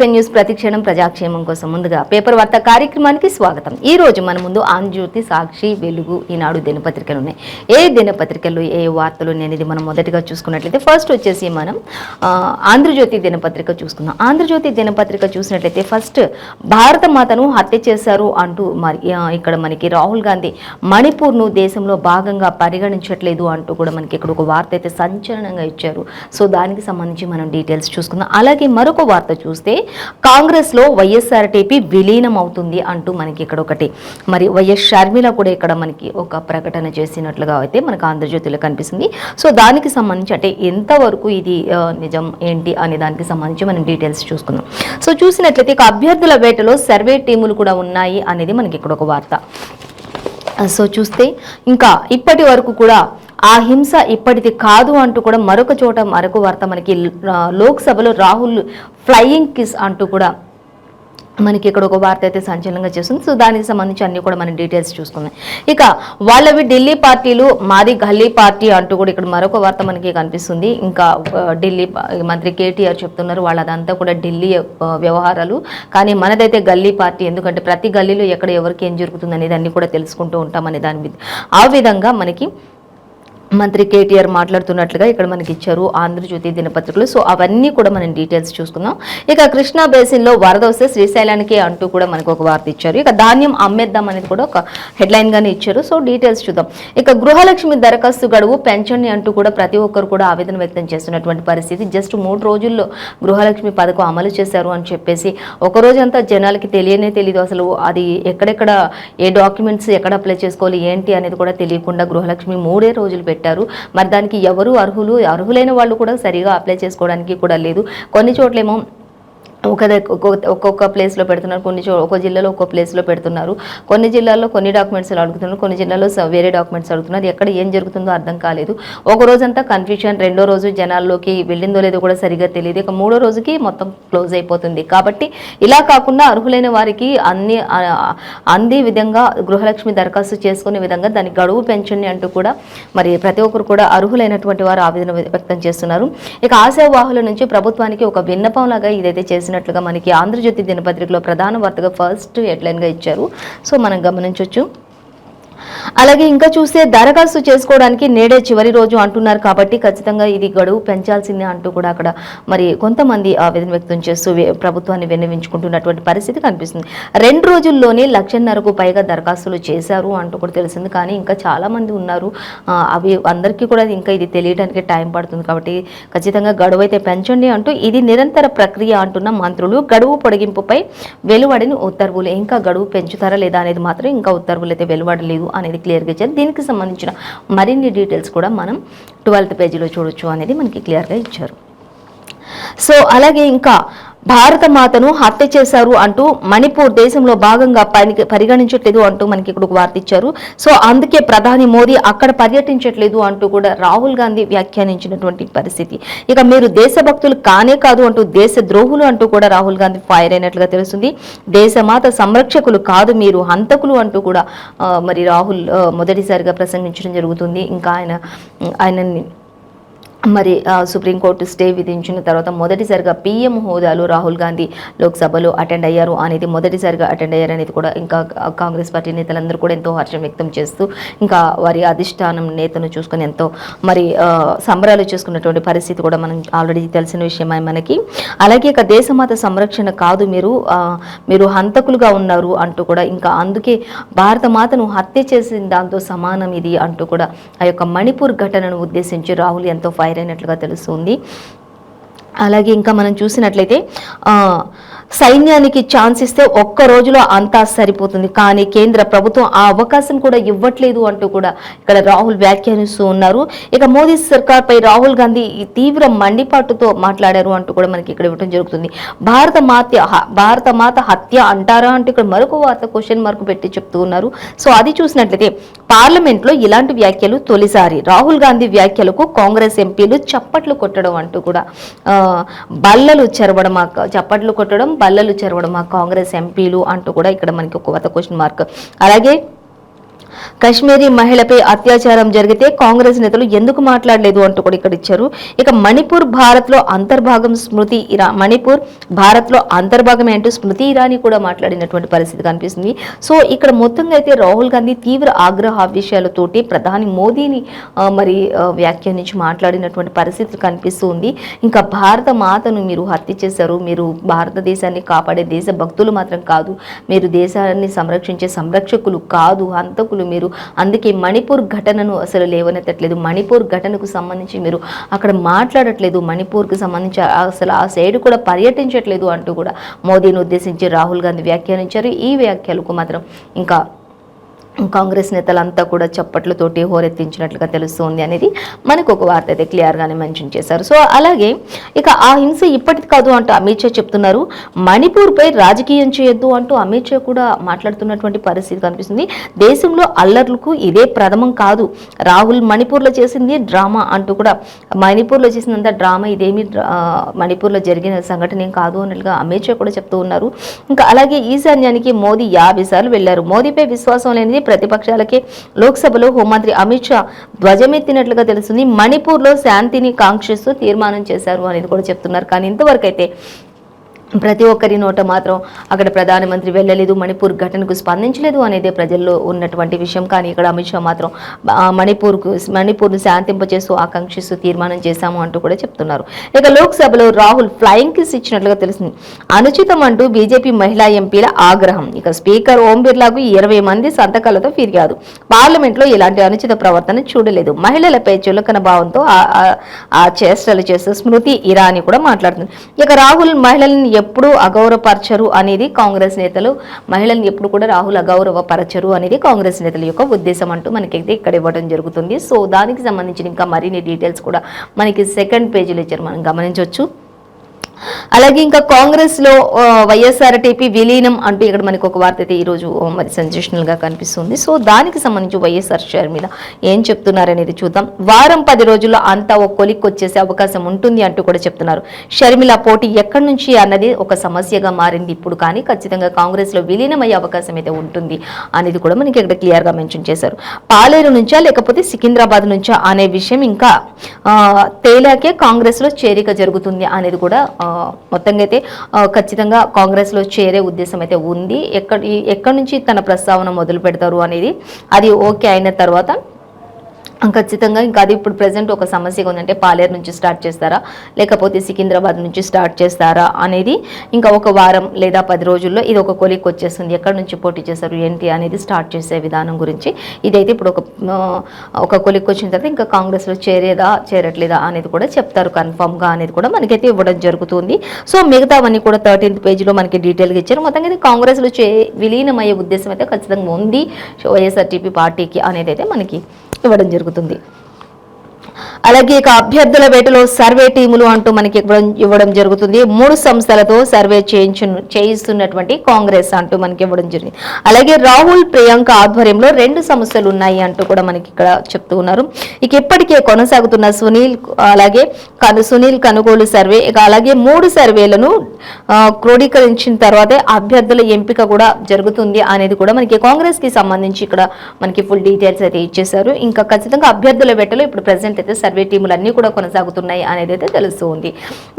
News ప్రతిక్షణం ప్రజాక్షేమం కోసం ముందుగా పేపర్ వార్త కార్యక్రమానికి స్వాగతం. ఈ రోజు మన ముందు ఆంధ్రజ్యోతి, సాక్షి, వెలుగు, ఈనాడు దినపత్రికలు ఉన్నాయి. ఏ దినపత్రికలు ఏ వార్తలు అనేది మనం మొదటిగా చూసుకున్నట్లయితే ఫస్ట్ వచ్చేసి మనం ఆంధ్రజ్యోతి దినపత్రిక చూసుకుందాం. ఆంధ్రజ్యోతి దినపత్రిక చూసినట్లయితే ఫస్ట్ భారత మాతను హత్య చేశారు అంటూ మరి ఇక్కడ మనకి రాహుల్ గాంధీ మణిపూర్ను దేశంలో భాగంగా పరిగణించట్లేదు అంటూ కూడా మనకి ఇక్కడ ఒక వార్త అయితే సంచలనంగా ఇచ్చారు. సో దానికి సంబంధించి మనం డీటెయిల్స్ చూసుకుందాం. అలాగే మరొక వార్త చూస్తే కాంగ్రెస్ లో వైఎస్ఆర్టీపీ విలీనం అవుతుంది అంటూ మనకి ఇక్కడ ఒకటి మరి వైఎస్ షర్మిల కూడా ఇక్కడ మనకి ఒక ప్రకటన చేసినట్లుగా అయితే మనకు ఆంధ్రజ్యోతిలో కనిపిస్తుంది. సో దానికి సంబంధించి అంటే ఎంతవరకు ఇది నిజం ఏంటి అనే దానికి సంబంధించి మనం డీటెయిల్స్ చూసుకుందాం. సో చూసినట్లయితే ఇక అభ్యర్థుల వేటలో సర్వే టీములు కూడా ఉన్నాయి అనేది మనకి ఇక్కడ ఒక వార్త. సో చూస్తే ఇంకా ఇప్పటి వరకు కూడా ఆ హింస ఇప్పటిది కాదు అంటూ కూడా మరొక చోట మరొక వార్త మనకి లోక్సభలో రాహుల్ ఫ్లయింగ్ కిస్ అంటూ కూడా మనకి ఇక్కడ ఒక వార్త అయితే సంచలనంగా చేస్తుంది. సో దానికి సంబంధించి అన్ని కూడా మనం డీటెయిల్స్ చూసుకుందాం. ఇక వాళ్ళవి ఢిల్లీ పార్టీలు, మాది గల్లీ పార్టీ అంటూ కూడా ఇక్కడ మరొక వార్త మనకి కనిపిస్తుంది. ఇంకా ఢిల్లీ మంత్రి కేటీఆర్ చెప్తున్నారు వాళ్ళదంతా కూడా ఢిల్లీ వ్యవహారాలు, కానీ మనదైతే గల్లీ పార్టీ, ఎందుకంటే ప్రతి గల్లీలో ఎక్కడ ఎవరికి ఏం జరుగుతుంది అనేది అన్ని కూడా తెలుసుకుంటూ ఉంటామనే దాని మీద ఆ విధంగా మనకి మంత్రి కేటీఆర్ మాట్లాడుతున్నట్లుగా ఇక్కడ మనకి ఇచ్చారు ఆంధ్రజ్యోతి దినపత్రికలు. సో అవన్నీ కూడా మనం డీటెయిల్స్ చూసుకుందాం. ఇక కృష్ణా బేసిన్లో వరద వస్తే శ్రీశైలానికి అంటూ కూడా మనకు ఒక వార్త ఇచ్చారు. ఇక ధాన్యం అమ్మేద్దాం అనేది కూడా ఒక హెడ్లైన్ గానే ఇచ్చారు. సో డీటెయిల్స్ చూద్దాం. ఇక గృహలక్ష్మి దరఖాస్తు గడువు పెంచండి అంటూ కూడా ప్రతి ఒక్కరు కూడా ఆవేదన వ్యక్తం చేస్తున్నటువంటి పరిస్థితి. జస్ట్ 3 రోజుల్లో గృహలక్ష్మి పథకం అమలు చేశారు అని చెప్పేసి ఒక రోజంతా జనాలకి తెలియదు. అసలు అది ఎక్కడెక్కడ ఏ డాక్యుమెంట్స్ ఎక్కడ అప్లై చేసుకోవాలి ఏంటి అనేది కూడా తెలియకుండా గృహలక్ష్మి 3 రోజులు పెట్టారు. మరి దానికి ఎవరు అర్హులైన వాళ్ళు కూడా సరిగా అప్లై చేసుకోవడానికి కూడా లేదు. కొన్ని చోట్లేమో ఒక్కొక్క ప్లేస్లో పెడుతున్నారు, ఒక్కో జిల్లాలో ఒక్కో ప్లేస్లో పెడుతున్నారు, కొన్ని జిల్లాల్లో కొన్ని డాక్యుమెంట్స్ అడుగుతున్నారు, కొన్ని జిల్లాలో వేరే డాక్యుమెంట్స్ అడుగుతున్నారు. ఎక్కడ ఏం జరుగుతుందో అర్థం కాలేదు. ఒక రోజంతా కన్ఫ్యూషన్, 2వ రోజు జనాల్లోకి వెళ్ళిందో లేదో కూడా సరిగా తెలియదు. ఇక 3వ రోజుకి మొత్తం క్లోజ్ అయిపోతుంది. కాబట్టి ఇలా కాకుండా అర్హులైన వారికి అందే విధంగా గృహలక్ష్మి దరఖాస్తు చేసుకునే విధంగా దాని గడువు పెంచండి అంటూ కూడా మరి ప్రతి ఒక్కరు కూడా అర్హులైనటువంటి వారు ఆవేదన వ్యక్తం చేస్తున్నారు. ఇక ఆశావాహుల నుంచి ప్రభుత్వానికి ఒక విన్నపం లాగా ఇదైతే చేసినట్లుగా మనకి ఆంధ్రజ్యోతి దినపత్రికలో ప్రధాన వార్తగా ఫస్ట్ హెడ్లైన్ గా ఇచ్చారు. సో మనం గమనించవచ్చు. అలాగే ఇంకా చూస్తే దరఖాస్తు చేసుకోవడానికి నేడే చివరి రోజు అంటున్నారు. కాబట్టి ఖచ్చితంగా ఇది గడువు పెంచాల్సిందే అంటూ కూడా అక్కడ మరి కొంతమంది ఆవేదన వ్యక్తం చేస్తూ ప్రభుత్వాన్ని విన్నవించుకుంటున్నటువంటి పరిస్థితి కనిపిస్తుంది. 2 రోజుల్లోనే 1,50,000కు పైగా దరఖాస్తులు చేశారు అంటూ కూడా తెలిసింది. కానీ ఇంకా చాలా మంది ఉన్నారు. అవి అందరికీ కూడా ఇంకా ఇది తెలియడానికి టైం పడుతుంది. కాబట్టి ఖచ్చితంగా గడువు అయితే పెంచండి అంటూ ఇది నిరంతర ప్రక్రియ అంటున్న మంత్రులు. గడువు పొడిగింపుపై వెలువడిన ఉత్తర్వులు, ఇంకా గడువు పెంచుతారా లేదా అనేది మాత్రం ఇంకా ఉత్తర్వులు అయితే వెలువడలేదు అనేది క్లియర్గా ఇచ్చారు. దీనికి సంబంధించిన మరిన్ని డీటెయిల్స్ కూడా మనం 12th పేజీలో చూడొచ్చు అనేది మనకి క్లియర్గా ఇచ్చారు. సో అలాగే ఇంకా భారత మాతను హత్య చేశారు అంటూ మణిపూర్ దేశంలో భాగంగా పరిగణించట్లేదు అంటూ మనకి ఇక్కడ ఒక వార్త ఇచ్చారు. సో అందుకే ప్రధాని మోదీ అక్కడ పర్యటించట్లేదు అంటూ కూడా రాహుల్ గాంధీ వ్యాఖ్యానించినటువంటి పరిస్థితి. ఇక మీరు దేశభక్తులు కానే కాదు అంటూ దేశ ద్రోహులు అంటూ కూడా రాహుల్ గాంధీ ఫైర్ అయినట్లుగా తెలుస్తుంది. దేశమాత సంరక్షకులు కాదు మీరు హంతకులు అంటూ కూడా మరి రాహుల్ మొదటిసారిగా ప్రసంగించడం జరుగుతుంది. ఇంకా ఆయనని మరి సుప్రీంకోర్టు స్టే విధించిన తర్వాత మొదటిసారిగా PM హోదాలో రాహుల్ గాంధీ లోక్సభలో అటెండ్ అయ్యారు అనేది కూడా ఇంకా కాంగ్రెస్ పార్టీ నేతలందరూ కూడా ఎంతో హర్షం వ్యక్తం చేస్తూ ఇంకా వారి అధిష్టానం నేతను చూసుకొని ఎంతో మరి సంబరాలు చేసుకున్నటువంటి పరిస్థితి కూడా మనం ఆల్రెడీ తెలిసిన విషయమే మనకి. అలాగే ఇక దేశమాత సంరక్షణ కాదు మీరు హంతకులుగా ఉన్నారు అంటూ కూడా ఇంకా అందుకే భారత మాతను హత్య చేసిన దాంతో సమానం ఇది అంటూ కూడా ఆ యొక్క మణిపూర్ ఘటనను ఉద్దేశించి రాహుల్ ఎంతో ఫైర్ అయినట్లుగా తెలుస్తుంది. అలాగే ఇంకా మనం చూసినట్లయితే సైన్యానికి ఛాన్స్ ఇస్తే ఒక్క రోజులో అంతా సరిపోతుంది, కానీ కేంద్ర ప్రభుత్వం ఆ అవకాశం కూడా ఇవ్వట్లేదు అంటూ కూడా ఇక్కడ రాహుల్ వ్యాఖ్యానిస్తూ ఉన్నారు. ఇక మోదీ సర్కార్పై రాహుల్ గాంధీ తీవ్ర మండిపాటుతో మాట్లాడారు అంటూ కూడా మనకి ఇక్కడ ఇవ్వడం జరుగుతుంది. భారత మాత హత్య అంటారా అంటే ఇక్కడ మరొక వార్త క్వశ్చన్ మార్క్ పెట్టి చెప్తూ ఉన్నారు. సో అది చూసినట్లయితే పార్లమెంట్లో ఇలాంటి వ్యాఖ్యలు తొలిసారి. రాహుల్ గాంధీ వ్యాఖ్యలకు కాంగ్రెస్ ఎంపీలు చప్పట్లు కొట్టడం అంటూ కూడా చప్పట్లు కొట్టడం బల్లలు చెరవడం కాంగ్రెస్ ఎంపీలు అంటూ కూడా ఇక్కడ మనకి ఒక క్వశ్చన్ మార్క్. అలాగే కశ్మీరీ మహిళపై అత్యాచారం జరిగితే కాంగ్రెస్ నేతలు ఎందుకు మాట్లాడలేదు అంటూ కూడా ఇక్కడ ఇచ్చారు. ఇక మణిపూర్ భారత్ లో అంతర్భాగం మణిపూర్ భారత్ లో అంతర్భాగమే అంటూ స్మృతి ఇరానీ కూడా మాట్లాడినటువంటి పరిస్థితి కనిపిస్తుంది. సో ఇక్కడ మొత్తంగా అయితే రాహుల్ గాంధీ తీవ్ర ఆగ్రహ విషయాలతోటి ప్రధాని మోదీని వ్యాఖ్యానించి మాట్లాడినటువంటి పరిస్థితి కనిపిస్తుంది. ఇంకా భారత మాతను మీరు హత్య చేశారు, మీరు భారతదేశాన్ని కాపాడే దేశ భక్తులు మాత్రం కాదు, మీరు దేశాన్ని సంరక్షించే సంరక్షకులు కాదు, హంతకులు మీరు. అందుకే మణిపూర్ ఘటనను అసలు లేవనెత్తట్లేదు, మణిపూర్ ఘటనకు సంబంధించి మీరు అక్కడ మాట్లాడట్లేదు, మణిపూర్కి సంబంధించి అసలు ఆ సైడ్ కూడా పర్యటించట్లేదు అంటూ కూడా మోదీని ఉద్దేశించి రాహుల్ గాంధీ వ్యాఖ్యానించారు. ఈ వ్యాఖ్యలకు మాత్రం ఇంకా కాంగ్రెస్ నేతలంతా కూడా చప్పట్లతోటి హోరెత్తించినట్లుగా తెలుస్తోంది అనేది మనకు ఒక వార్త అయితే క్లియర్గానే మెన్షన్ చేశారు. సో అలాగే ఇక ఆ హింస ఇప్పటిది కాదు అంటూ అమిత్ షా చెప్తున్నారు. మణిపూర్పై రాజకీయం చేయొద్దు అంటూ అమిత్ షా కూడా మాట్లాడుతున్నటువంటి పరిస్థితి కనిపిస్తుంది. దేశంలో అల్లర్లకు ఇదే ప్రథమం కాదు, రాహుల్ మణిపూర్లో చేసింది డ్రామా అంటూ కూడా, మణిపూర్లో చేసినంత డ్రామా ఇదేమి మణిపూర్లో జరిగిన సంఘటన ఏం కాదు అన్నట్లుగా అమిత్ షా కూడా చెప్తూ ఉన్నారు. ఇంకా అలాగే ఈశాన్యానికి మోదీ 50 సార్లు వెళ్లారు, మోదీపై విశ్వాసం లేనిది ప్రతిపక్షాలకే లోక్సభలో హోంమంత్రి అమిత్ షా ధ్వజమెత్తినట్లుగా తెలుస్తుంది. మణిపూర్లో శాంతిని కాంక్షిస్తూ తీర్మానం చేశారు అనేది కూడా చెప్తున్నారు. కానీ ఇంతవరకు అయితే ప్రతి ఒక్కరి నోట మాత్రం అక్కడ ప్రధానమంత్రి వెళ్ళలేదు, మణిపూర్ ఘటనకు స్పందించలేదు అనేది ప్రజల్లో ఉన్నటువంటి విషయం. కానీ ఇక్కడ అమిత్ షా మాత్రం మణిపూర్ను శాంతింపచేస్తూ ఆకాంక్షిస్తూ తీర్మానం చేశాము అంటూ కూడా చెప్తున్నారు. ఇక లోక్సభలో రాహుల్ ఫ్లయింగ్ కిస్ ఇచ్చినట్లుగా తెలిసింది. అనుచితం అంటూ బీజేపీ మహిళా ఎంపీల ఆగ్రహం. ఇక స్పీకర్ ఓం బిర్లాకు 20 మంది సంతకాలతో ఫిర్యాదు. పార్లమెంట్లో ఇలాంటి అనుచిత ప్రవర్తన చూడలేదు, మహిళలపై చులకన భావంతో ఆ చేష్టలు చేస్తూ స్మృతి ఇరానీ కూడా మాట్లాడుతుంది. ఇక రాహుల్ మహిళల్ని ఎప్పుడు అగౌరవపరచరు అనేది కాంగ్రెస్ నేతలు, మహిళల్ని ఎప్పుడు కూడా రాహుల్ అగౌరవపరచరు అనేది కాంగ్రెస్ నేతల యొక్క ఉద్దేశం అంటూ మనకైతే ఇక్కడ ఇవ్వడం జరుగుతుంది. సో దానికి సంబంధించిన ఇంకా మరిన్ని డీటెయిల్స్ కూడా మనకి సెకండ్ పేజీలో ఇచ్చారు, మనం గమనించవచ్చు. అలాగే ఇంకా కాంగ్రెస్ లో వైఎస్ఆర్టీపీ విలీనం అంటూ ఇక్కడ మనకు ఒక వార్త అయితే ఈరోజు మరి సెన్సేషనల్ గా కనిపిస్తుంది. సో దానికి సంబంధించి వైఎస్ఆర్ షేర్ మీద ఏం చెప్తున్నారనేది చూద్దాం. వారం 10 రోజుల్లో అంతా ఒక కొలిక్ వచ్చేసే అవకాశం ఉంటుంది అంటూ కూడా చెప్తున్నారు. షర్మిల పోటీ ఎక్కడి నుంచి అన్నది ఒక సమస్యగా మారింది ఇప్పుడు, కానీ ఖచ్చితంగా కాంగ్రెస్ లో విలీనం అయ్యే అవకాశం అయితే ఉంటుంది అనేది కూడా మనకి ఇక్కడ క్లియర్ గా మెన్షన్ చేశారు. పాలేరు నుంచా లేకపోతే సికింద్రాబాద్ నుంచా అనే విషయం ఇంకా తేలాకే కాంగ్రెస్ లో చేరిక జరుగుతుంది అనేది కూడా మొత్తంగా అయితే ఖచ్చితంగా కాంగ్రెస్ లో చేరే ఉద్దేశం అయితే ఉంది. ఎక్కడి నుంచి తన ప్రస్తావన మొదలు పెడతారు అనేది అది ఓకే అయిన తర్వాత ఖచ్చితంగా ఇంకా అది ఇప్పుడు ప్రెసెంట్ ఒక సమస్యగా ఉందంటే పాలేరు నుంచి స్టార్ట్ చేస్తారా లేకపోతే సికింద్రాబాద్ నుంచి స్టార్ట్ చేస్తారా అనేది ఇంకా ఒక వారం లేదా 10 రోజుల్లో ఇది ఒక కొలిక్ వచ్చేస్తుంది. ఎక్కడి నుంచి పోటీ చేస్తారు ఏంటి అనేది స్టార్ట్ చేసే విధానం గురించి ఇదైతే ఇప్పుడు ఒక కొలిక్ వచ్చిన తర్వాత ఇంకా కాంగ్రెస్లో చేరట్లేదా అనేది కూడా చెప్తారు కన్ఫామ్గా అనేది కూడా మనకైతే ఇవ్వడం జరుగుతుంది. సో మిగతావన్నీ కూడా 13th పేజీలో మనకి డీటెయిల్గా ఇచ్చారు. మొత్తంగా అయితే కాంగ్రెస్లో విలీనమయ్యే ఉద్దేశం అయితే ఖచ్చితంగా ఉంది వైఎస్ఆర్టీపీ పార్టీకి అనేది అయితే మనకి ఇవ్వడం జరుగుతుంది. అలాగే ఇక అభ్యర్థుల వేటలో సర్వే టీములు అంటూ మనకి ఇవ్వడం జరుగుతుంది. 3 సంస్థలతో సర్వే చేయిస్తున్నటువంటి కాంగ్రెస్ అంటూ మనకి ఇవ్వడం జరిగింది. అలాగే రాహుల్ ప్రియాంక ఆధ్వర్యంలో 2 సంస్థలు ఉన్నాయి అంటూ కూడా మనకి ఇక్కడ చెప్తూ ఉన్నారు. ఇక ఇప్పటికే కొనసాగుతున్న సునీల్ కనుగోలు సర్వే, ఇక అలాగే 3 సర్వేలను క్రోడీకరించిన తర్వాతే అభ్యర్థుల ఎంపిక కూడా జరుగుతుంది అనేది కూడా మనకి కాంగ్రెస్ కి సంబంధించి ఇక్కడ మనకి ఫుల్ డీటెయిల్స్ అయితే ఇచ్చేశారు. ఇంకా ఖచ్చితంగా అభ్యర్థుల వేటలో ఇప్పుడు ప్రెసెంట్ అయితే సర్వే టీములు అన్ని కూడా కొనసాగుతున్నాయి అనేది అయితే తెలుస్తుంది.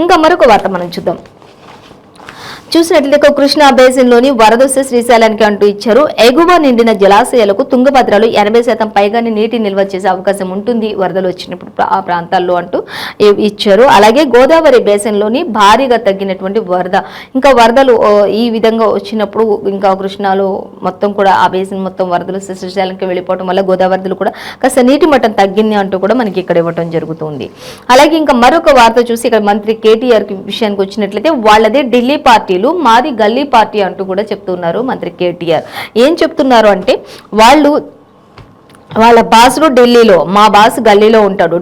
ఇంకా మరొక వార్త మనం చూసినట్లయితే కృష్ణా బేసిన్ లోని వరదొస్తే శ్రీశైలానికి అంటూ ఇచ్చారు. ఎగువ నిండిన జలాశయాలకు తుంగభద్రలో 80% పైగానే నీటి నిల్వ చేసే అవకాశం ఉంటుంది వరదలు వచ్చినప్పుడు ఆ ప్రాంతాల్లో అంటూ ఇచ్చారు. అలాగే గోదావరి బేసిన్ లోని భారీగా తగ్గినటువంటి ఇంకా వరదలు ఈ విధంగా వచ్చినప్పుడు ఇంకా కృష్ణాలో మొత్తం కూడా ఆ బేసిన్ మొత్తం వరదలు శ్రీశైలానికి వెళ్ళిపోవడం వల్ల గోదావరిలో కూడా కాస్త నీటి మట్టం తగ్గింది అంటూ కూడా మనకి ఇక్కడ ఇవ్వడం జరుగుతుంది. అలాగే ఇంకా మరొక వార్త చూసి ఇక్కడ మంత్రి కేటీఆర్ విషయానికి వచ్చినట్లయితే వాళ్ళదే ఢిల్లీ పార్టీ, మాది గల్లీ పార్టీ అంటూ కూడా చెప్తున్నారు మంత్రి కేటీఆర్. ఏం చెప్తున్నారు అంటే వాళ్ళు వాళ్ళ బాసులు ఢిల్లీలో, మా బాస్ గల్లీలో ఉంటాడు.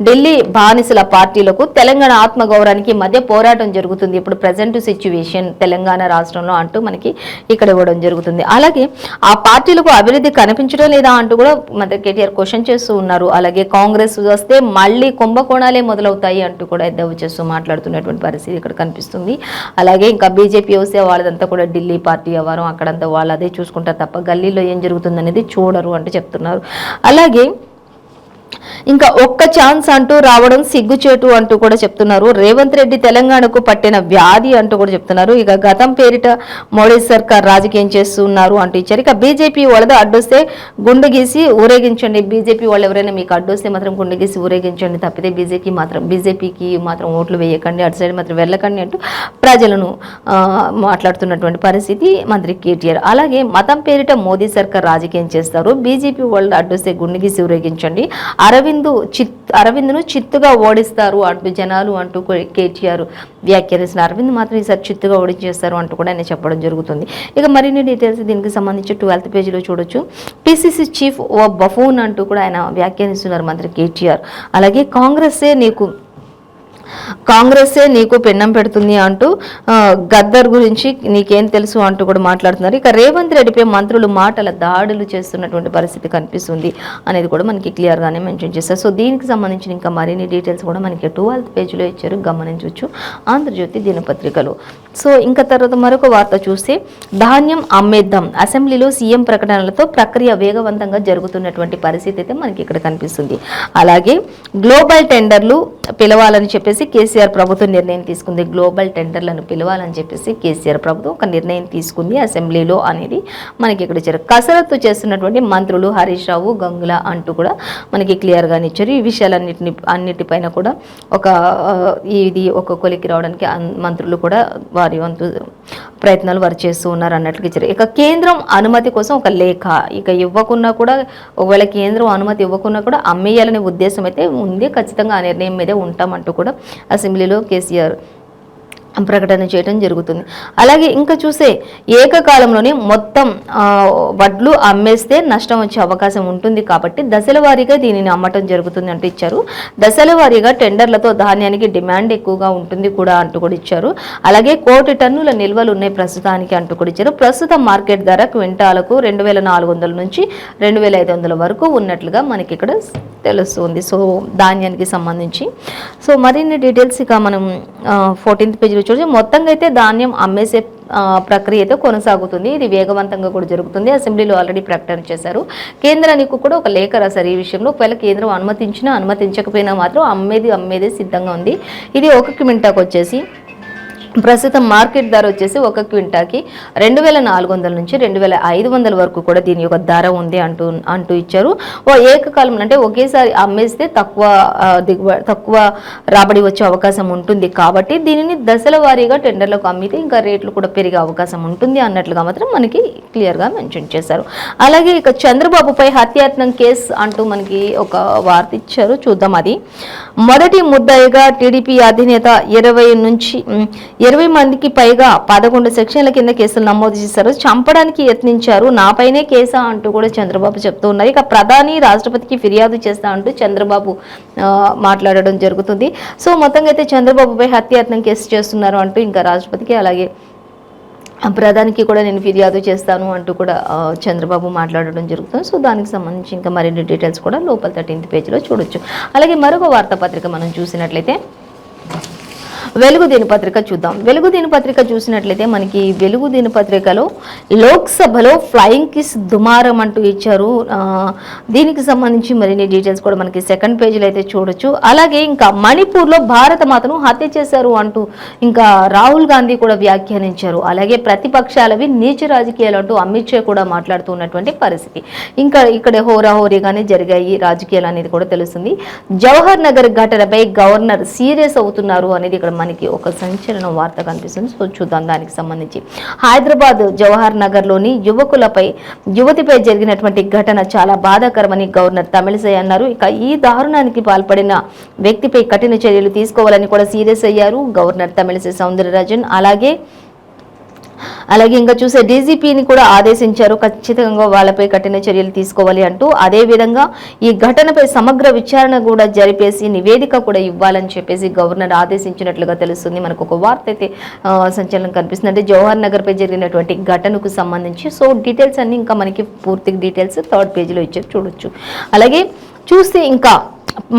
ఢిల్లీ బానిసల పార్టీలకు తెలంగాణ ఆత్మగౌరవానికి మధ్య పోరాటం జరుగుతుంది ఇప్పుడు ప్రజెంట్ సిచ్యువేషన్ తెలంగాణ రాష్ట్రంలో అంటూ మనకి ఇక్కడ ఇవ్వడం జరుగుతుంది. అలాగే ఆ పార్టీలకు అభివృద్ధి కనిపించడం లేదా అంటూ కూడా మంత్రి కేటీఆర్ క్వశ్చన్ చేస్తూ ఉన్నారు. అలాగే కాంగ్రెస్ వస్తే మళ్ళీ కుంభకోణాలే మొదలవుతాయి అంటూ కూడా ఎద్దవు చేస్తూ మాట్లాడుతున్నటువంటి పరిస్థితి ఇక్కడ కనిపిస్తుంది. అలాగే ఇంకా బీజేపీ వస్తే వాళ్ళదంతా కూడా ఢిల్లీ పార్టీ వ్యవహారం, అక్కడంతా వాళ్ళు అదే చూసుకుంటారు తప్ప గల్లీలో ఏం జరుగుతుంది అనేది చూడరు అంటే చెప్తున్నారు. అలాగే ఇంకా ఒక్క ఛాన్స్ అంటూ రావడం సిగ్గుచేటు అంటూ కూడా చెప్తున్నారు. రేవంత్ రెడ్డి తెలంగాణకు పట్టిన వ్యాధి అంటూ కూడా చెప్తున్నారు. ఇక గతం పేరిట మోడీ సర్కార్ రాజకీయం చేస్తున్నారు అంటూ ఇచ్చారు. ఇక బీజేపీ వాళ్ళది అడ్డొస్తే గుండె గీసి ఊరేగించండి, బీజేపీ వాళ్ళు ఎవరైనా మీకు అడ్డొస్తే మాత్రం గుండె గీసి ఊరేగించండి తప్పితే బీజేపీకి మాత్రం ఓట్లు వేయకండి, అటు సైడ్ మాత్రం వెళ్ళకండి అంటూ ప్రజలను మాట్లాడుతున్నటువంటి పరిస్థితి మంత్రి కేటీఆర్. అలాగే మతం పేరిట మోదీ సర్కార్ రాజకీయం చేస్తారు, బీజేపీ వాళ్ళు అడ్డొస్తే గుండె గీసి ఊరేగించండి, అరవింద్ను చిత్తుగా ఓడిస్తారు అంటూ జనాలు అంటూ కేటీఆర్ వ్యాఖ్యానిస్తున్న అరవింద్ మాత్రం ఈసారి చిత్తుగా ఓడించేస్తారు అంటూ కూడా ఆయన చెప్పడం జరుగుతుంది. ఇక మరిన్ని డీటెయిల్స్ దీనికి సంబంధించి 12th పేజీలో చూడొచ్చు. పిసిసి చీఫ్ ఓ బఫూన్ అంటూ కూడా ఆయన వ్యాఖ్యానిస్తున్నారు మంత్రి కేటీఆర్. అలాగే కాంగ్రెసే నీకు పెన్నం పెడుతుంది అంటూ గద్దర్ గురించి నీకేం తెలుసు అంటూ కూడా మాట్లాడుతున్నారు. ఇక రేవంత్ రెడ్డిపై మంత్రులు మాటల దాడులు చేస్తున్నటువంటి పరిస్థితి కనిపిస్తుంది అనేది కూడా మనకి క్లియర్గానే మెన్షన్ చేస్తారు. సో దీనికి సంబంధించిన ఇంకా మరిన్ని డీటెయిల్స్ కూడా మనకి 12th పేజీలో ఇచ్చారు, గమనించవచ్చు ఆంధ్రజ్యోతి దినపత్రికలో. సో ఇంకా తర్వాత మరొక వార్త చూస్తే ధాన్యం అమ్మేద్దాం, అసెంబ్లీలో సీఎం ప్రకటనలతో ప్రక్రియ వేగవంతంగా జరుగుతున్నటువంటి పరిస్థితి అయితే మనకి ఇక్కడ కనిపిస్తుంది. అలాగే గ్లోబల్ టెండర్లు పిలవాలని చెప్పేసి కేసీఆర్ ప్రభుత్వం నిర్ణయం తీసుకుంది. గ్లోబల్ టెండర్లను పిలవాలని చెప్పేసి కేసీఆర్ ప్రభుత్వం ఒక నిర్ణయం తీసుకుంది అసెంబ్లీలో అనేది మనకి ఇక్కడ ఇచ్చారు. కసరత్తు చేస్తున్నటువంటి మంత్రులు హరీష్ రావు, గంగుల అంటూ కూడా మనకి క్లియర్గానే ఇచ్చారు. ఈ విషయాలన్నిటిపైన కూడా ఒక కొలికి రావడానికి మంత్రులు కూడా వారి వంతు ప్రయత్నాలు వారు చేస్తూ ఉన్నారు అన్నట్లుగా ఇచ్చారు. ఇక కేంద్రం అనుమతి కోసం ఒక లేఖ, ఇక ఇవ్వకున్నా కూడా ఒకవేళ కేంద్రం అనుమతి ఇవ్వకున్నా కూడా అమ్మేయాలనే ఉద్దేశం అయితే ఉంది, ఖచ్చితంగా ఆ నిర్ణయం మీదే ఉంటామంటూ కూడా అసెంబ్లీలో కేసీఆర్ ప్రకటన చేయడం జరుగుతుంది. అలాగే ఇంకా చూస్తే ఏకకాలంలోనే మొత్తం వడ్లు అమ్మేస్తే నష్టం వచ్చే అవకాశం ఉంటుంది కాబట్టి దశల వారీగా దీనిని అమ్మటం జరుగుతుంది అంటూ ఇచ్చారు. దశల వారీగా టెండర్లతో ధాన్యానికి డిమాండ్ ఎక్కువగా ఉంటుంది కూడా అంటూ కూడా ఇచ్చారు. అలాగే 1 కోటి టన్నుల నిల్వలు ఉన్నాయి ప్రస్తుతానికి అంటూ కూడా ఇచ్చారు. ప్రస్తుత మార్కెట్ ధర క్వింటాలకు 2400 నుంచి 2500 వరకు ఉన్నట్లుగా మనకి ఇక్కడ తెలుస్తుంది. సో ధాన్యానికి సంబంధించి సో మరిన్ని డీటెయిల్స్ ఇక మనం 14th పేజీలో చూసి మొత్తంగా అయితే ధాన్యం అమ్మేసే ప్రక్రియ అయితే కొనసాగుతుంది. ఇది వేగవంతంగా కూడా జరుగుతుంది. అసెంబ్లీలో ఆల్రెడీ ప్రకటన చేశారు. కేంద్రానికి కూడా ఒక లేఖ రాశారు ఈ విషయంలో. ఒకవేళ కేంద్రం అనుమతించకపోయినా మాత్రం అమ్మేది సిద్ధంగా ఉంది. ఇది 1 క్వింటాకు వచ్చేసి ప్రస్తుతం మార్కెట్ ధర వచ్చేసి 1 క్వింటాకి 2400 నుంచి 2500 వరకు కూడా దీని యొక్క ధర ఉంది అంటూ ఇచ్చారు. ఏకకాలంలో అంటే ఒకేసారి అమ్మేస్తే తక్కువ రాబడి వచ్చే అవకాశం ఉంటుంది కాబట్టి దీనిని దశల వారీగా టెండర్లకు అమ్మితే ఇంకా రేట్లు కూడా పెరిగే అవకాశం ఉంటుంది అన్నట్లుగా మాత్రం మనకి క్లియర్గా మెన్షన్ చేశారు. అలాగే ఇక చంద్రబాబుపై హత్యాయత్నం కేసు అంటూ మనకి ఒక వార్త ఇచ్చారు, చూద్దాం. అది మొదటి ముద్దాయిగా టీడీపీ అధినేత 20 మందికి పైగా 11 సెక్షన్ల కింద కేసులు నమోదు చేశారు. చంపడానికి యత్నించారు, నాపైనే కేసా అంటూ కూడా చంద్రబాబు చెప్తూ ఉన్నారు. ఇక ప్రధాని రాష్ట్రపతికి ఫిర్యాదు చేస్తా అంటూ చంద్రబాబు మాట్లాడడం జరుగుతుంది. సో మొత్తంగా అయితే చంద్రబాబుపై హత్యాయత్నం కేసు చేస్తున్నారు అంటూ ఇంకా రాష్ట్రపతికి అలాగే ప్రధానికి కూడా నేను ఫిర్యాదు చేస్తాను అంటూ కూడా చంద్రబాబు మాట్లాడడం జరుగుతుంది. సో దానికి సంబంధించి ఇంకా మరిన్ని డీటెయిల్స్ కూడా లోపల 13th పేజీలో చూడొచ్చు. అలాగే మరొక వార్తాపత్రిక మనం చూసినట్లయితే వెలుగు దినపత్రిక చూద్దాం. వెలుగు దినపత్రిక చూసినట్లయితే మనకి వెలుగు దినపత్రికలో లోక్సభలో ఫ్లయింగ్ కిస్ దుమారం అంటూ ఇచ్చారు. దీనికి సంబంధించి మరిన్ని డీటెయిల్స్ కూడా మనకి 2nd పేజీలో అయితే చూడొచ్చు. అలాగే ఇంకా మణిపూర్లో భారత మాతను హత్య చేశారు అంటూ ఇంకా రాహుల్ గాంధీ కూడా వ్యాఖ్యానించారు. అలాగే ప్రతిపక్షాలవి నీచ రాజకీయాలు అంటూ అమిత్ షా కూడా మాట్లాడుతున్నటువంటి పరిస్థితి. ఇంకా ఇక్కడ హోరాహోరీగానే జరిగాయి రాజకీయాలు అనేది కూడా తెలుస్తుంది. జవహర్ నగర్ ఘటనపై గవర్నర్ సీరియస్ అవుతున్నారు అనేది ఇక్కడ మనకి ఒక సంచలన వార్త కనిపిస్తుంది. సో చూద్దాం దానికి సంబంధించి. హైదరాబాద్ జవహర్ నగర్లోని యువతిపై జరిగినటువంటి ఘటన చాలా బాధాకరమని గవర్నర్ తమిళిసై అన్నారు. ఇక ఈ దారుణానికి పాల్పడిన వ్యక్తిపై కఠిన చర్యలు తీసుకోవాలని కూడా సీరియస్ అయ్యారు గవర్నర్ తమిళిసై సౌందరరాజన్. అలాగే అలాగే ఇంకా చూసే డీజీపీని కూడా ఆదేశించారు, ఖచ్చితంగా వాళ్ళపై కఠిన చర్యలు తీసుకోవాలి అంటూ. అదేవిధంగా ఈ ఘటనపై సమగ్ర విచారణ కూడా జరిపేసి నివేదిక కూడా ఇవ్వాలని చెప్పేసి గవర్నర్ ఆదేశించినట్లుగా తెలుస్తుంది. మనకు ఒక వార్త అయితే సంచలనం కనిపిస్తుంది. అంటే జవహర్ నగర్ పై జరిగినటువంటి ఘటనకు సంబంధించి సో డీటెయిల్స్ అన్ని ఇంకా మనకి పూర్తి డీటెయిల్స్ 3rd పేజీలో ఇచ్చారు, చూడొచ్చు. అలాగే చూస్తే ఇంకా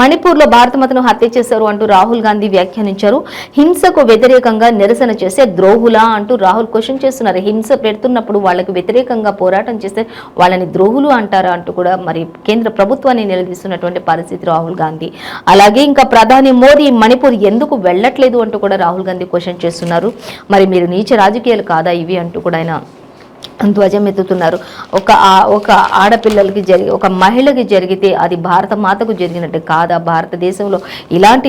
మణిపూర్లో భారతమాతను హత్య చేశారు అంటూ రాహుల్ గాంధీ వ్యాఖ్యానించారు. హింసకు వ్యతిరేకంగా నిరసన చేసే ద్రోహులా అంటూ రాహుల్ క్వశ్చన్ చేస్తున్నారు. హింస పెడుతున్నప్పుడు వాళ్ళకి వ్యతిరేకంగా పోరాటం చేస్తే వాళ్ళని ద్రోహులు అంటారా అంటూ కూడా మరి కేంద్ర ప్రభుత్వాన్ని నిలదీస్తున్నటువంటి పరిస్థితి రాహుల్ గాంధీ. అలాగే ఇంకా ప్రధాని మోదీ మణిపూర్ ఎందుకు వెళ్ళట్లేదు అంటూ కూడా రాహుల్ గాంధీ క్వశ్చన్ చేస్తున్నారు. మరి మీరు నీచ రాజకీయాలు కాదా ఇవి అంటూ కూడా ఆయన ధ్వజం ఎత్తుతున్నారు. ఒక ఆడపిల్లలకి ఒక మహిళకి జరిగితే అది భారత మాతకు జరిగినట్టు కాదా, భారతదేశంలో ఇలాంటి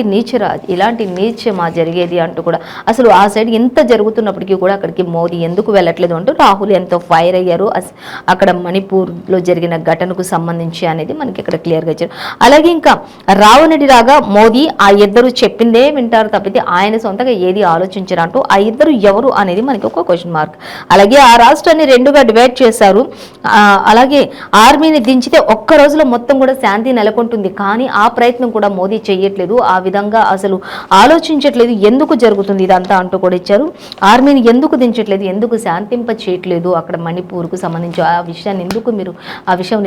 నీచమా జరిగేది అంటూ కూడా అసలు ఆ సైడ్ ఎంత జరుగుతున్నప్పటికీ కూడా అక్కడికి మోదీ ఎందుకు వెళ్ళట్లేదు అంటూ రాహుల్ ఎంతో ఫైర్ అయ్యారు అక్కడ మణిపూర్లో జరిగిన ఘటనకు సంబంధించి అనేది మనకి ఇక్కడ క్లియర్గా ఇచ్చారు. అలాగే ఇంకా రావణుడి రాగా మోదీ ఆ ఇద్దరు చెప్పిందే వింటారు తప్పితే ఆయన సొంతగా ఏది ఆలోచించారు అంటూ ఆ ఇద్దరు ఎవరు అనేది మనకి ఒక క్వశ్చన్ మార్క్. అలాగే ఆ రాష్ట్రాన్ని రెండుగా డివైడ్ చేశారు. అలాగే ఆర్మీని దించితే ఒక్క రోజులో మొత్తం కూడా శాంతి నెలకొంటుంది, కానీ ఆ ప్రయత్నం కూడా మోదీ చేయట్లేదు, ఆ విధంగా అసలు ఆలోచించట్లేదు. ఎందుకు జరుగుతుంది ఇదంతా అంటూ కూడా ఇచ్చారు. ఆర్మీని ఎందుకు దించట్లేదు, ఎందుకు శాంతింప చేయట్లేదు అక్కడ మణిపూర్కు సంబంధించి ఆ విషయం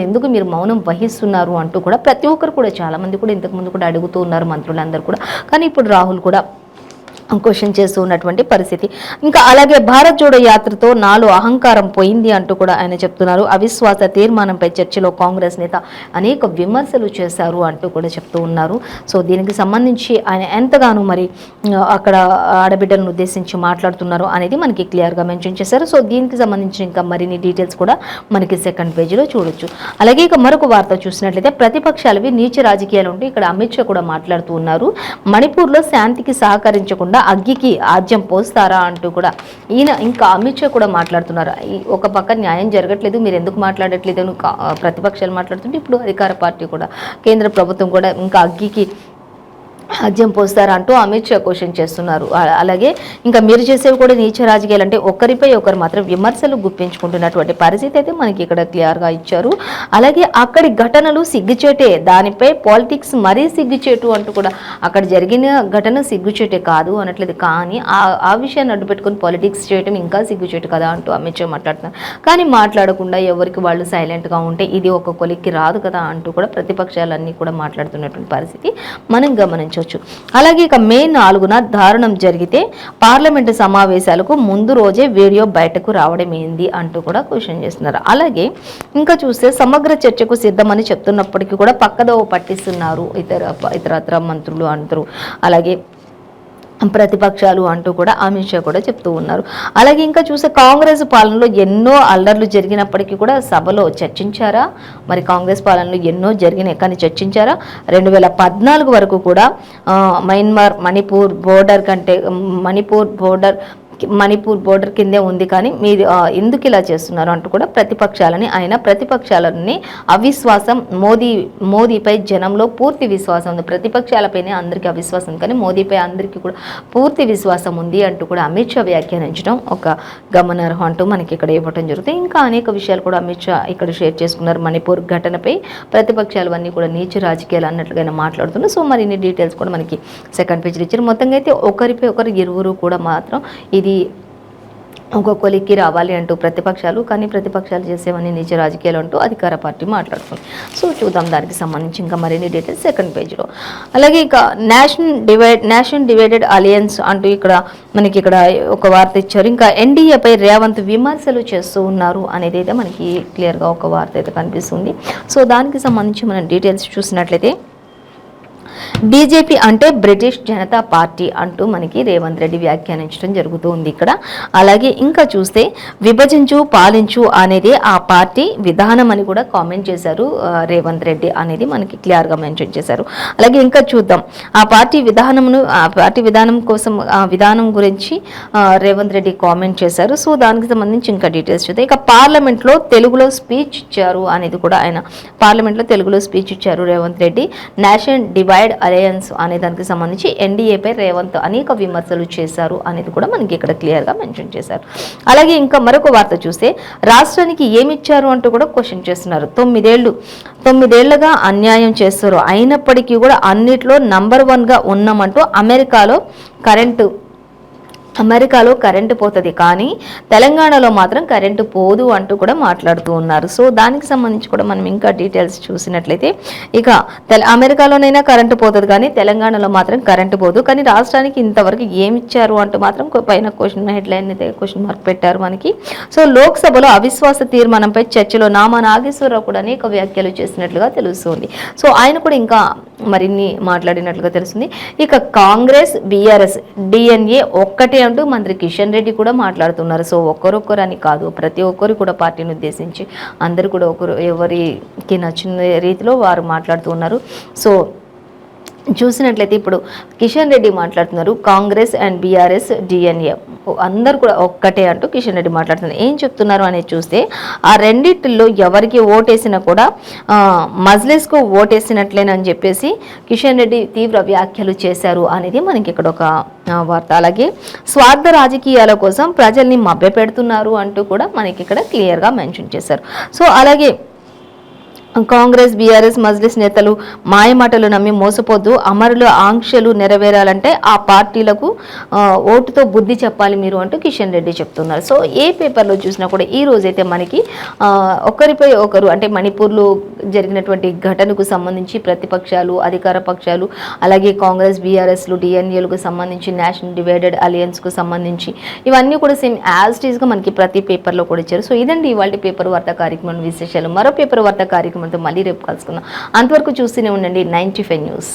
ఎందుకు మీరు మౌనం వహిస్తున్నారు అంటూ కూడా ప్రతి ఒక్కరు కూడా చాలా మంది కూడా ఇంతకుముందు కూడా అడుగుతూ ఉన్నారు మంత్రులందరూ కూడా. కానీ ఇప్పుడు రాహుల్ కూడా క్వశ్చన్ చేస్తూ ఉన్నటువంటి పరిస్థితి. ఇంకా అలాగే భారత్ జోడో యాత్రతో నాలో అహంకారం పోయింది అంటూ కూడా ఆయన చెప్తున్నారు. అవిశ్వాస తీర్మానంపై చర్చలో కాంగ్రెస్ నేత అనేక విమర్శలు చేశారు అంటూ కూడా చెప్తూ ఉన్నారు. సో దీనికి సంబంధించి ఆయన ఎంతగానో మరి అక్కడ ఆడబిడ్డలను ఉద్దేశించి మాట్లాడుతున్నారు అనేది మనకి క్లియర్గా మెన్షన్ చేశారు. సో దీనికి సంబంధించి ఇంకా మరిన్ని డీటెయిల్స్ కూడా మనకి 2nd పేజీలో చూడొచ్చు. అలాగే ఇక మరొక వార్త చూసినట్లయితే ప్రతిపక్షాలవి నీచ రాజకీయాలు ఉంటూ ఇక్కడ అమిత్ షా కూడా మాట్లాడుతూ ఉన్నారు. మణిపూర్లో శాంతికి సహకరించకుండా అగ్గికి ఆజ్యం పోస్తారా అంటూ కూడా ఈయన ఇంకా అమిత్ షా కూడా మాట్లాడుతున్నారు. ఒక పక్క న్యాయం జరగట్లేదు, మీరు ఎందుకు మాట్లాడట్లేదు అని ప్రతిపక్షాలు మాట్లాడుతుంటే ఇప్పుడు అధికార పార్టీ కూడా కేంద్ర ప్రభుత్వం కూడా ఇంకా అగ్గికి ఆజ్యం పోస్తారా అంటూ అమిత్ షా క్వశ్చన్ చేస్తున్నారు. అలాగే ఇంకా మీరు చేసేవి కూడా నీచ రాజకీయాలు అంటే ఒకరిపై ఒకరు మాత్రం విమర్శలు గుప్పించుకుంటున్నటువంటి పరిస్థితి అయితే మనకి ఇక్కడ క్లియర్గా ఇచ్చారు. అలాగే అక్కడి ఘటనలు సిగ్గుచేటే, దానిపై పాలిటిక్స్ మరీ సిగ్గుచేటు అంటూ కూడా అక్కడ జరిగిన ఘటన సిగ్గుచేటే కాదు అనట్లేదు, కానీ ఆ విషయాన్ని అడ్డు పెట్టుకుని పాలిటిక్స్ చేయడం ఇంకా సిగ్గుచేటు కదా అంటూ అమిత్ షా మాట్లాడుతున్నారు. కానీ మాట్లాడకుండా ఎవరికి వాళ్ళు సైలెంట్గా ఉంటే ఇది ఒక కొలిక్కి రాదు కదా అంటూ కూడా ప్రతిపక్షాలన్నీ కూడా మాట్లాడుతున్నటువంటి పరిస్థితి మనం గమనించవచ్చు. అలాగే ఇక మే 4న దారుణం జరిగితే పార్లమెంటు సమావేశాలకు ముందు రోజే వీడియో బయటకు రావడం ఏంది అంటూ కూడా క్వశ్చన్ చేస్తున్నారు. అలాగే ఇంకా చూస్తే సమగ్ర చర్చకు సిద్ధమని చెప్తున్నప్పటికీ కూడా పక్కదోవ పట్టిస్తున్నారు ఇతరత్ర మంత్రులు అంటారు, అలాగే ప్రతిపక్షాలు అంటూ కూడా అమిత్ షా కూడా చెప్తూ ఉన్నారు. అలాగే ఇంకా చూస్తే కాంగ్రెస్ పాలనలో ఎన్నో అల్లర్లు జరిగినప్పటికీ కూడా సభలో చర్చించారా, మరి కాంగ్రెస్ పాలనలో ఎన్నో జరిగినాయి కానీ చర్చించారా? 2014 వరకు కూడా మణిపూర్ బోర్డర్ కిందే ఉంది, కానీ మీరు ఎందుకు ఇలా చేస్తున్నారు అంటూ కూడా ప్రతిపక్షాలని అవిశ్వాసం మోదీపై జనంలో పూర్తి విశ్వాసం ఉంది, ప్రతిపక్షాలపైనే అందరికీ అవిశ్వాసం ఉంది కానీ మోదీపై అందరికీ కూడా పూర్తి విశ్వాసం ఉంది అంటూ కూడా అమిత్ షా వ్యాఖ్యానించడం ఒక గమనార్హం అంటూ మనకి ఇక్కడ ఇవ్వడం జరుగుతుంది. ఇంకా అనేక విషయాలు కూడా అమిత్ షా ఇక్కడ షేర్ చేసుకున్నారు. మణిపూర్ ఘటనపై ప్రతిపక్షాలు అన్నీ కూడా నీచ రాజకీయాలు అన్నట్లుగా మాట్లాడుతున్నారు. సో మరిన్ని డీటెయిల్స్ కూడా మనకి 2nd పేజీలో ఇచ్చారు. మొత్తంగా అయితే ఒకరిపై ఒకరు ఇరువురు కూడా మాత్రం ఇది ఒక కొలిక్కి రావాలి అంటూ ప్రతిపక్షాలు, కానీ ప్రతిపక్షాలు చేసేవన్నీ నీచ రాజకీయాలు అంటూ అధికార పార్టీ మాట్లాడుతుంది. సో చూద్దాం దానికి సంబంధించి ఇంకా మరిన్ని డీటెయిల్స్ 2nd పేజీలో. అలాగే ఇక నేషన్ డివైడెడ్ అలయన్స్ అంటూ ఇక్కడ మనకి ఇక్కడ ఒక వార్త ఇచ్చారు. ఇంకా ఎన్డీఏపై రేవంత్ విమర్శలు చేస్తూ ఉన్నారు అనేది అయితే మనకి క్లియర్గా ఒక వార్త అయితే కనిపిస్తుంది. సో దానికి సంబంధించి మనం డీటెయిల్స్ చూసినట్లయితే బీజేపీ అంటే బ్రిటిష్ జనతా పార్టీ అంటూ మనకి రేవంత్ రెడ్డి వ్యాఖ్యానించడం జరుగుతుంది ఇక్కడ. అలాగే ఇంకా చూస్తే విభజించు పాలించు అనేది ఆ పార్టీ విధానం అని కూడా కామెంట్ చేశారు రేవంత్ రెడ్డి అనేది మనకి క్లియర్గా మెన్షన్ చేశారు. అలాగే ఇంకా చూద్దాం ఆ పార్టీ విధానం గురించి రేవంత్ రెడ్డి కామెంట్ చేశారు. సో దానికి సంబంధించి ఇంకా డీటెయిల్స్ చూద్దాం. ఇక పార్లమెంట్లో తెలుగులో స్పీచ్ ఇచ్చారు అనేది కూడా ఆయన పార్లమెంట్లో తెలుగులో స్పీచ్ ఇచ్చారు Revanth Reddy. Nation divide divide alliance అనే దానికి సంబంధించి ఎన్డీఏపై రేవంత్ అనేక విమర్శలు చేశారు అనేది కూడా మనకి ఇక్కడ క్లియర్గా మెన్షన్ చేశారు. అలాగే ఇంకా మరొక వార్త చూస్తే రాష్ట్రానికి ఏమిచ్చారు అంటూ కూడా క్వశ్చన్ చేస్తున్నారు. 9 ఏళ్లుగా అన్యాయం చేస్తారు, అయినప్పటికీ కూడా అన్నిట్లో నంబర్ 1గా ఉన్నామంటూ అమెరికాలో కరెంటు పోతుంది, కానీ తెలంగాణలో మాత్రం కరెంటు పోదు అంటూ కూడా మాట్లాడుతూ ఉన్నారు. సో దానికి సంబంధించి కూడా మనం ఇంకా డీటెయిల్స్ చూసినట్లయితే ఇక అమెరికాలోనైనా కరెంటు పోతుంది కానీ తెలంగాణలో మాత్రం కరెంటు పోదు, కానీ రాష్ట్రానికి ఇంతవరకు ఏమి ఇచ్చారు అంటూ మాత్రం పైన హెడ్లైన్ అయితే క్వశ్చన్ మార్క్ పెట్టారు మనకి. సో లోక్సభలో అవిశ్వాస తీర్మానంపై చర్చలో నామా నాగేశ్వరరావు కూడా అనేక వ్యాఖ్యలు చేసినట్లుగా తెలుస్తుంది. సో ఆయన కూడా ఇంకా మరిన్ని మాట్లాడినట్లుగా తెలుస్తుంది. ఇక కాంగ్రెస్ బీఆర్ఎస్ డిఎన్ఏ ఒక్కటే అంటూ మంత్రి కిషన్ రెడ్డి కూడా మాట్లాడుతున్నారు. సో ఒక్కరొక్కరు అని కాదు, ప్రతి ఒక్కరు కూడా పార్టీని ఉద్దేశించి అందరూ కూడా ఎవరికి నచ్చిన రీతిలో వారు మాట్లాడుతూ ఉన్నారు. సో చూసినట్లయితే ఇప్పుడు కిషన్ రెడ్డి మాట్లాడుతున్నారు, కాంగ్రెస్ అండ్ బీఆర్ఎస్ డిఎన్ఏ అందరు కూడా ఒక్కటే అంటూ కిషన్ రెడ్డి మాట్లాడుతున్నారు. ఏం చెప్తున్నారు అనేది చూస్తే ఆ రెండిట్లో ఎవరికి ఓటేసినా కూడా మజ్లిస్కు ఓటేసినట్లేనని చెప్పేసి కిషన్ రెడ్డి తీవ్ర వ్యాఖ్యలు చేశారు అనేది మనకి ఇక్కడ ఒక వార్త. అలాగే స్వార్థ రాజకీయాల కోసం ప్రజల్ని మభ్యపెడుతున్నారు అంటూ కూడా మనకి ఇక్కడ క్లియర్గా మెన్షన్ చేశారు. సో అలాగే కాంగ్రెస్ బీఆర్ఎస్ మజ్లిస్ నేతలు మాయమాటలు నమ్మి మోసపోద్దు, అమరుల ఆంక్షలు నెరవేరాలంటే ఆ పార్టీలకు ఓటుతో బుద్ధి చెప్పాలి మీరు అంటూ కిషన్ రెడ్డి చెప్తున్నారు. సో ఏ పేపర్లో చూసినా కూడా ఈ రోజైతే మనకి ఒకరిపై ఒకరు అంటే మణిపూర్లో జరిగినటువంటి ఘటనకు సంబంధించి ప్రతిపక్షాలు అధికార పక్షాలు అలాగే కాంగ్రెస్ బీఆర్ఎస్లు డిఎన్ఏలకు సంబంధించి నేషనల్ డివైడెడ్ అలయన్స్కు సంబంధించి ఇవన్నీ కూడా సేమ్ యాజ్ టీజ్గా మనకి ప్రతి పేపర్లో కూడా ఇచ్చారు. సో ఇదండి ఇవాళ పేపర్ వార్తా కార్యక్రమం విశేషాలు. మరో పేపర్ వార్తా కార్యక్రమంతో మళ్ళీ రేపు కలుసుకుందాం. అంతవరకు చూస్తూనే ఉండండి 95 న్యూస్.